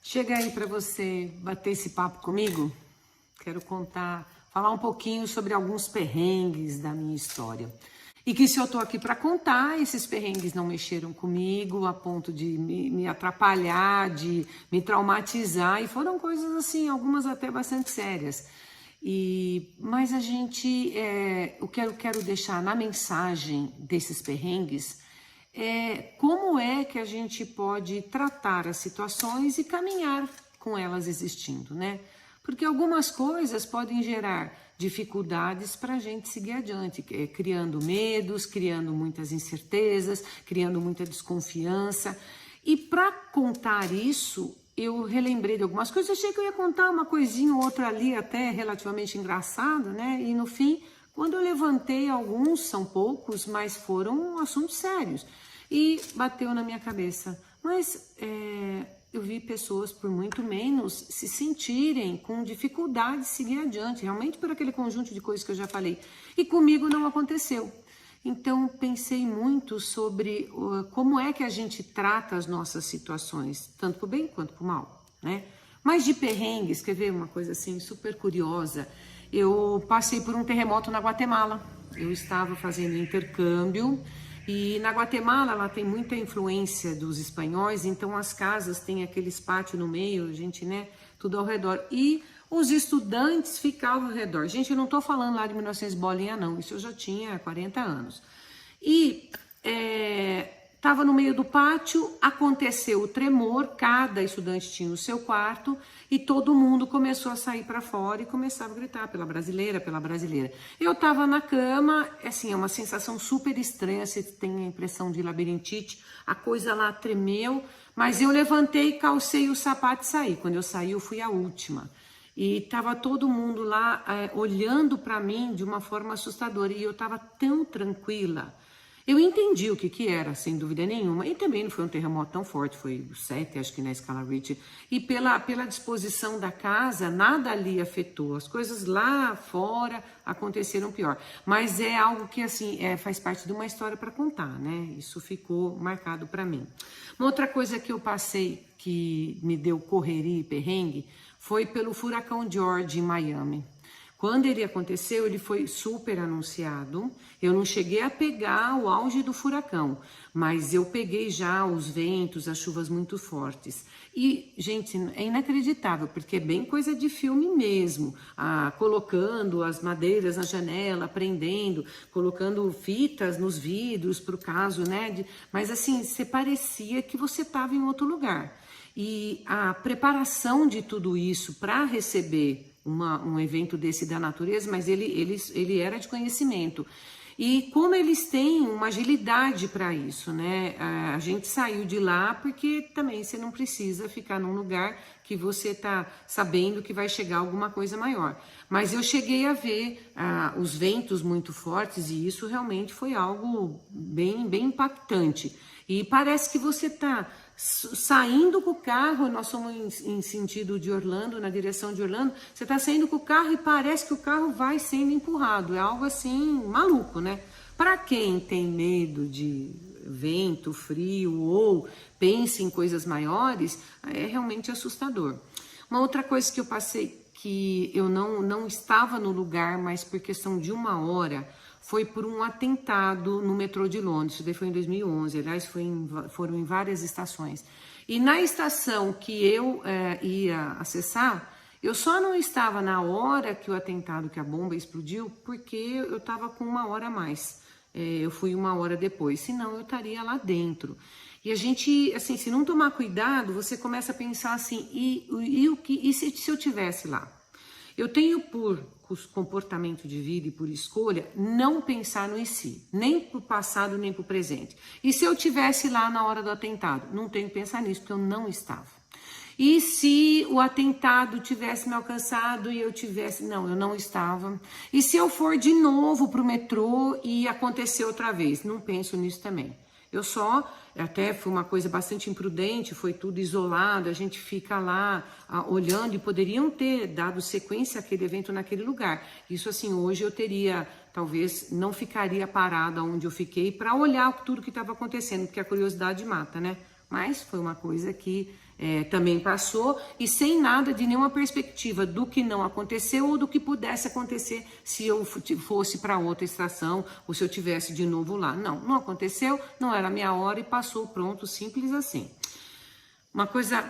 Chega aí para você bater esse papo comigo. Quero falar um pouquinho sobre alguns perrengues da minha história. E que se eu tô aqui para contar, esses perrengues não mexeram comigo a ponto de me atrapalhar, de me traumatizar. E foram coisas assim, algumas até bastante sérias. Mas o que eu quero deixar na mensagem desses perrengues como é que a gente pode tratar as situações e caminhar com elas existindo, né? Porque algumas coisas podem gerar dificuldades para a gente seguir adiante, criando medos, criando muitas incertezas, criando muita desconfiança. E para contar isso, eu relembrei de algumas coisas. Eu achei que eu ia contar uma coisinha ou outra ali, até relativamente engraçada, né? E no fim, quando eu levantei alguns, são poucos, mas foram assuntos sérios. E bateu na minha cabeça. Mas eu vi pessoas por muito menos se sentirem com dificuldade de seguir adiante, realmente por aquele conjunto de coisas que eu já falei. E comigo não aconteceu. Então pensei muito sobre como é que a gente trata as nossas situações, tanto para o bem quanto para o mal, né? Mas de perrengues, quer ver uma coisa assim super curiosa? Eu passei por um terremoto na Guatemala. Eu estava fazendo intercâmbio e na Guatemala ela tem muita influência dos espanhóis, então as casas têm aqueles pátios no meio, gente, né, tudo ao redor. E os estudantes ficavam ao redor. Gente, eu não estou falando lá de 1900 bolinha não, isso eu já tinha 40 anos. E estava no meio do pátio, aconteceu o tremor, cada estudante tinha o seu quarto e todo mundo começou a sair para fora e começava a gritar pela brasileira, pela brasileira. Eu estava na cama, assim, é uma sensação super estranha, você tem a impressão de labirintite, a coisa lá tremeu, mas eu levantei, calcei o sapato e saí. Quando eu saí, eu fui a última. E estava todo mundo lá olhando para mim de uma forma assustadora e eu estava tão tranquila. Eu entendi o que era, sem dúvida nenhuma, e também não foi um terremoto tão forte, foi 7, acho que na escala Richter, e pela disposição da casa, nada ali afetou, as coisas lá fora aconteceram pior, mas é algo que, assim, faz parte de uma história para contar, né, isso ficou marcado para mim. Uma outra coisa que eu passei, que me deu correria e perrengue, foi pelo furacão George em Miami. Quando ele aconteceu, ele foi super anunciado. Eu não cheguei a pegar o auge do furacão, mas eu peguei já os ventos, as chuvas muito fortes. E, gente, é inacreditável, porque é bem coisa de filme mesmo. Colocando as madeiras na janela, prendendo, colocando fitas nos vidros, para o caso, né? Mas assim, você parecia que você estava em outro lugar. E a preparação de tudo isso para receber um evento desse da natureza, mas ele era de conhecimento. E como eles têm uma agilidade para isso, né? A gente saiu de lá porque também você não precisa ficar num lugar que você está sabendo que vai chegar alguma coisa maior. Mas eu cheguei a ver os ventos muito fortes e isso realmente foi algo bem, bem impactante. E parece que você está saindo com o carro, nós somos em sentido de Orlando, na direção de Orlando, você está saindo com o carro e parece que o carro vai sendo empurrado, é algo assim maluco, né? Para quem tem medo de vento, frio ou pensa em coisas maiores, é realmente assustador. Uma outra coisa que eu passei, que eu não estava no lugar, mas por questão de 1 hora, foi por um atentado no metrô de Londres. Isso daí foi em 2011, aliás, foram em várias estações. E na estação que eu ia acessar, eu só não estava na hora que o atentado, que a bomba explodiu, porque eu estava com 1 hora a mais. Eu fui 1 hora depois, senão eu estaria lá dentro. E a gente, assim, se não tomar cuidado, você começa a pensar assim, e se eu tivesse lá? Eu tenho por comportamento de vida e por escolha não pensar no si, nem para o passado nem para o presente. E se eu tivesse lá na hora do atentado? Não tenho que pensar nisso, porque eu não estava. E se o atentado tivesse me alcançado e eu tivesse... Não, eu não estava. E se eu for de novo para o metrô e acontecer outra vez? Não penso nisso também. Até foi uma coisa bastante imprudente, foi tudo isolado, a gente fica lá olhando e poderiam ter dado sequência àquele evento naquele lugar. Isso assim, hoje eu teria, talvez não ficaria parada onde eu fiquei para olhar tudo que estava acontecendo, porque a curiosidade mata, né? Mas foi uma coisa que também passou, e sem nada de nenhuma perspectiva do que não aconteceu ou do que pudesse acontecer se eu fosse para outra estação ou se eu tivesse de novo lá. Não aconteceu, não era a minha hora e passou, pronto, simples assim. Uma coisa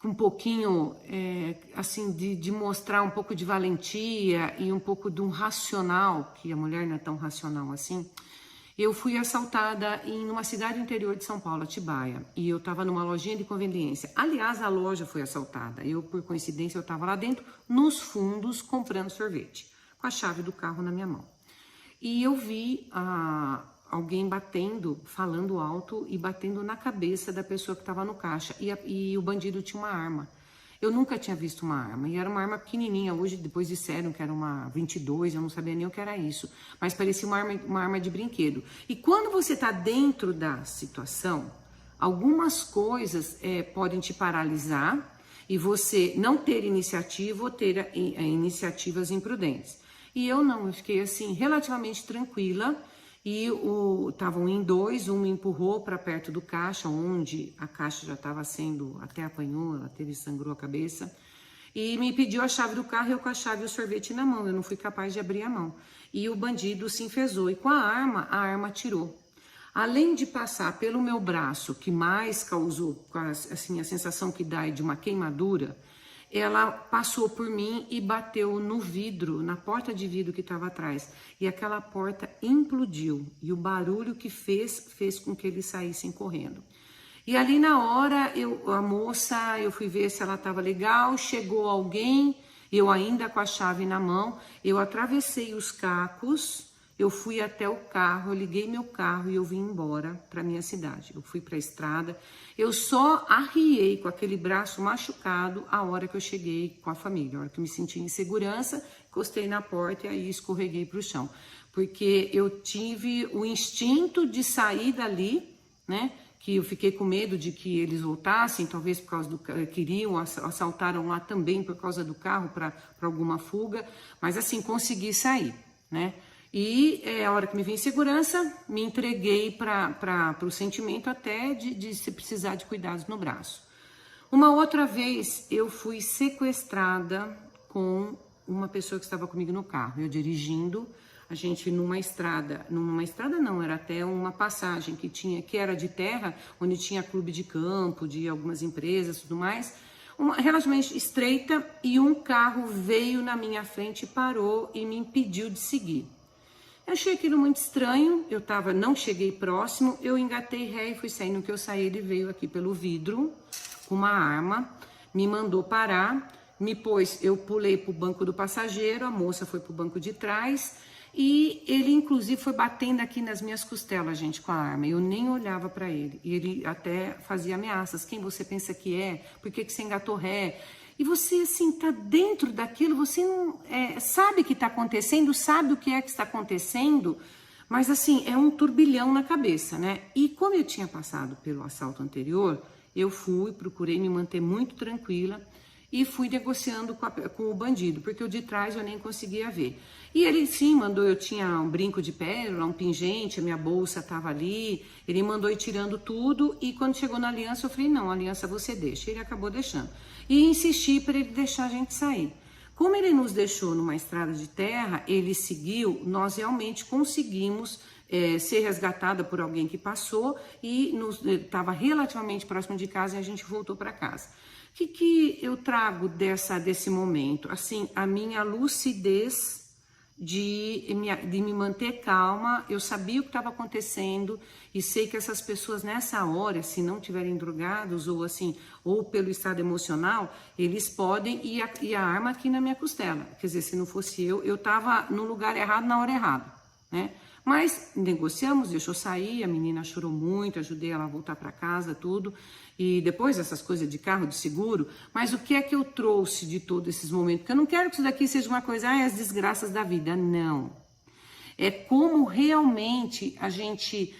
um pouquinho, assim, de mostrar um pouco de valentia e um pouco de um racional, que a mulher não é tão racional assim. Eu fui assaltada em uma cidade interior de São Paulo, Atibaia, e eu estava numa lojinha de conveniência. Aliás, a loja foi assaltada. Eu, por coincidência, eu estava lá dentro, nos fundos, comprando sorvete, com a chave do carro na minha mão. E eu vi alguém batendo, falando alto e batendo na cabeça da pessoa que estava no caixa. E o bandido tinha uma arma. Eu nunca tinha visto uma arma, e era uma arma pequenininha. Hoje, depois disseram que era uma 22, eu não sabia nem o que era isso. Mas parecia uma arma de brinquedo. E quando você está dentro da situação, algumas coisas podem te paralisar e você não ter iniciativa ou ter iniciativas imprudentes. E eu não, eu fiquei assim, relativamente tranquila. E estavam em dois, um me empurrou para perto do caixa, onde a caixa já estava sendo, até apanhou, ela sangrou a cabeça, e me pediu a chave do carro, eu com a chave e o sorvete na mão, eu não fui capaz de abrir a mão. E o bandido se enfezou, e com a arma atirou. Além de passar pelo meu braço, que mais causou, assim, a sensação que dá de uma queimadura, ela passou por mim e bateu no vidro, na porta de vidro que estava atrás. E aquela porta implodiu. E o barulho que fez com que eles saíssem correndo. E ali na hora, a moça, eu fui ver se ela estava legal, chegou alguém, eu ainda com a chave na mão, eu atravessei os cacos, eu fui até o carro, eu liguei meu carro e eu vim embora para minha cidade. Eu fui para a estrada, eu só arriei com aquele braço machucado a hora que eu cheguei com a família. A hora que eu me senti em segurança, encostei na porta e aí escorreguei para o chão. Porque eu tive o instinto de sair dali, né? Que eu fiquei com medo de que eles voltassem, talvez por causa do queriam, assaltaram lá também por causa do carro para alguma fuga, mas assim, consegui sair, né? E a hora que me vi em segurança, me entreguei para o sentimento até de se precisar de cuidados no braço. Uma outra vez, eu fui sequestrada com uma pessoa que estava comigo no carro. Eu dirigindo, a gente numa estrada não, era até uma passagem que era de terra, onde tinha clube de campo, de algumas empresas e tudo mais, relativamente estreita, e um carro veio na minha frente, parou e me impediu de seguir. Eu achei aquilo muito estranho, não cheguei próximo, eu engatei ré e fui saindo. No que eu saí, ele veio aqui pelo vidro com uma arma, me mandou parar, eu pulei pro banco do passageiro, a moça foi pro banco de trás e ele inclusive foi batendo aqui nas minhas costelas, gente, com a arma. Eu nem olhava para ele e ele até fazia ameaças. Quem você pensa que é? Por que você engatou ré? E você, assim, tá dentro daquilo, você não sabe o que está acontecendo, sabe o que é que está acontecendo, mas, assim, é um turbilhão na cabeça, né? E como eu tinha passado pelo assalto anterior, eu procurei me manter muito tranquila e fui negociando com o bandido, porque o de trás eu nem conseguia ver. E ele, sim, eu tinha um brinco de pérola, um pingente, a minha bolsa estava ali, ele mandou ir tirando tudo, e quando chegou na aliança, eu falei, não, a aliança você deixa. Ele acabou deixando. E insisti para ele deixar a gente sair. Como ele nos deixou numa estrada de terra, ele seguiu, nós realmente conseguimos ser resgatada por alguém que passou e estava relativamente próximo de casa e a gente voltou para casa. O que eu trago desse momento? Assim, a minha lucidez de me manter calma. Eu sabia o que estava acontecendo e sei que essas pessoas nessa hora, se não tiverem drogados ou assim, ou pelo estado emocional, eles podem e a arma aqui na minha costela. Quer dizer, se não fosse eu estava no lugar errado na hora errada, né? Mas negociamos, deixou sair, a menina chorou muito, ajudei ela a voltar para casa, tudo. E depois essas coisas de carro, de seguro. Mas o que é que eu trouxe de todos esses momentos? Porque eu não quero que isso daqui seja uma coisa, as desgraças da vida. Não. É como realmente a gente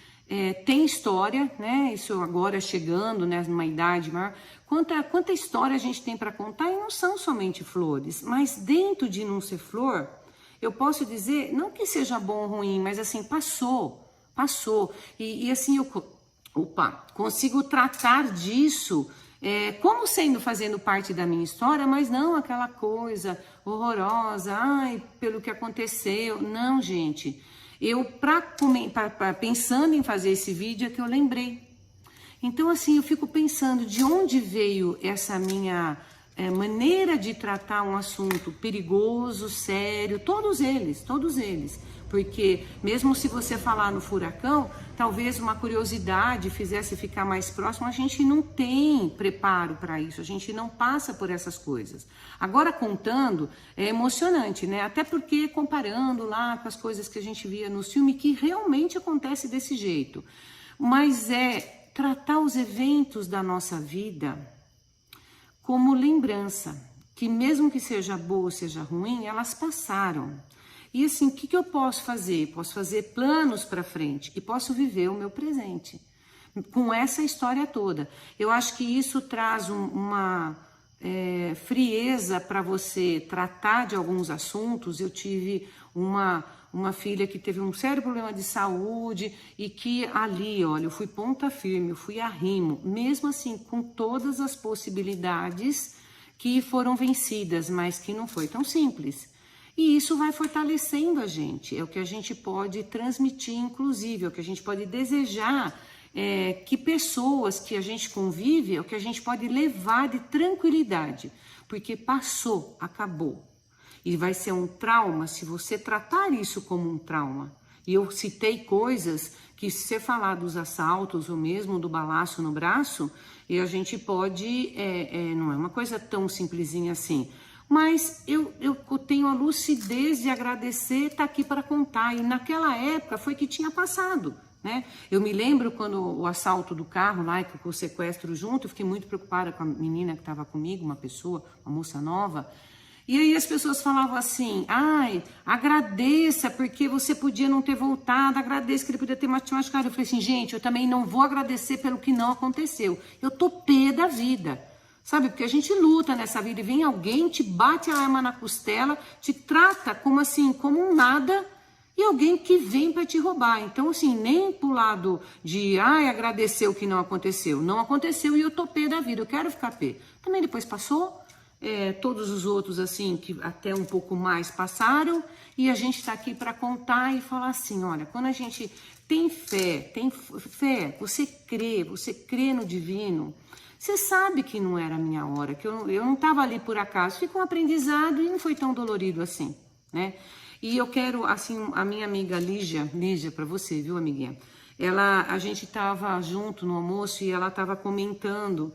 tem história, né? Isso agora chegando, né, numa idade maior. Quanta história a gente tem para contar, e não são somente flores. Mas dentro de não ser flor, eu posso dizer, não que seja bom ou ruim, mas assim, passou. E assim, eu consigo tratar disso como sendo, fazendo parte da minha história, mas não aquela coisa horrorosa, ai, pelo que aconteceu. Não, gente. Eu, pensando em fazer esse vídeo, é que eu lembrei. Então, assim, eu fico pensando de onde veio essa minha maneira de tratar um assunto perigoso, sério, todos eles. Porque mesmo se você falar no furacão, talvez uma curiosidade fizesse ficar mais próximo, a gente não tem preparo para isso, a gente não passa por essas coisas. Agora contando, é emocionante, né? Até porque comparando lá com as coisas que a gente via no filme, que realmente acontece desse jeito. Mas tratar os eventos da nossa vida como lembrança, que mesmo que seja boa ou seja ruim, elas passaram. E assim, o que eu posso fazer? Posso fazer planos para frente e posso viver o meu presente com essa história toda. Eu acho que isso traz uma frieza para você tratar de alguns assuntos. Eu tive uma filha que teve um sério problema de saúde e que ali, olha, eu fui ponta firme, eu fui arrimo, mesmo assim, com todas as possibilidades que foram vencidas, mas que não foi tão simples. E isso vai fortalecendo a gente, é o que a gente pode transmitir, inclusive, é o que a gente pode desejar, que pessoas que a gente convive, é o que a gente pode levar de tranquilidade, porque passou, acabou. E vai ser um trauma se você tratar isso como um trauma. E eu citei coisas que, se você falar dos assaltos ou mesmo do balaço no braço, e a gente pode, não é uma coisa tão simplesinha assim. Mas eu tenho a lucidez de agradecer, estar aqui para contar. E naquela época foi que tinha passado, né? Eu me lembro quando o assalto do carro lá, com o sequestro junto, eu fiquei muito preocupada com a menina que estava comigo, uma pessoa, uma moça nova. E aí as pessoas falavam assim, ai, agradeça porque você podia não ter voltado, agradeça que ele podia ter te machucado. Eu falei assim, gente, eu também não vou agradecer pelo que não aconteceu. Eu tô pé da vida. Sabe, porque a gente luta nessa vida e vem alguém, te bate a arma na costela, te trata como assim, como um nada, e alguém que vem para te roubar. Então, assim, nem pro lado de, agradecer o que não aconteceu. Não aconteceu e eu tô pé da vida, eu quero ficar pé. Também depois passou, todos os outros, assim, que até um pouco mais passaram, e a gente tá aqui para contar e falar assim, olha, quando a gente tem fé, você crê no divino, você sabe que não era a minha hora, que eu não estava ali por acaso. Ficou um aprendizado e não foi tão dolorido assim, né? E eu quero, assim, a minha amiga Lígia, para você, viu, amiguinha? A gente estava junto no almoço e ela estava comentando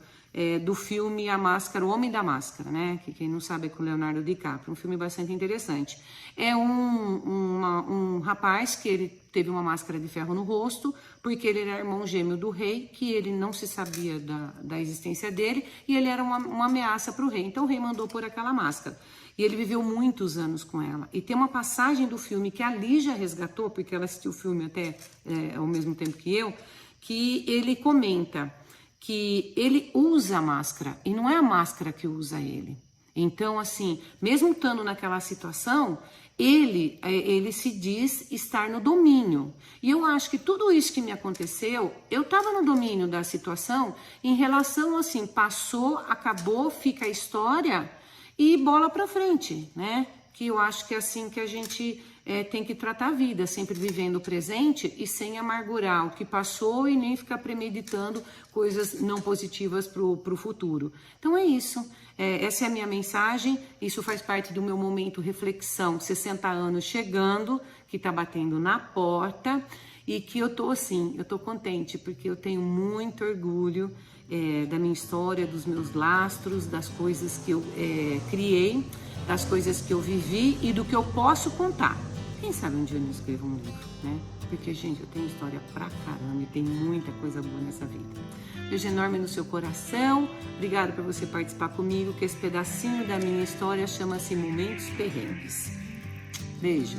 do filme A Máscara, O Homem da Máscara, né? Que quem não sabe é com o Leonardo DiCaprio, um filme bastante interessante. É um rapaz que ele teve uma máscara de ferro no rosto, porque ele era irmão gêmeo do rei, que ele não se sabia da existência dele, e ele era uma ameaça para o rei. Então o rei mandou pôr aquela máscara. E ele viveu muitos anos com ela. E tem uma passagem do filme que a Lígia resgatou, porque ela assistiu o filme até ao mesmo tempo que eu, que ele comenta que ele usa a máscara, e não é a máscara que usa ele. Então, assim, mesmo estando naquela situação, ele se diz estar no domínio. E eu acho que tudo isso que me aconteceu, eu estava no domínio da situação em relação, assim, passou, acabou, fica a história e bola para frente, né? Que eu acho que é assim que a gente tem que tratar a vida, sempre vivendo o presente e sem amargurar o que passou e nem ficar premeditando coisas não positivas para o futuro. Então é isso. Essa é a minha mensagem, isso faz parte do meu momento reflexão, 60 anos chegando, que está batendo na porta e que eu tô assim, eu tô contente, porque eu tenho muito orgulho da minha história, dos meus lastros, das coisas que eu criei, das coisas que eu vivi e do que eu posso contar. Quem sabe um dia eu não escrevo um livro, né? Porque, gente, eu tenho história pra caramba e tem muita coisa boa nessa vida. Beijo enorme no seu coração. Obrigada por você participar comigo, que esse pedacinho da minha história chama-se Momentos Perrengues. Beijo.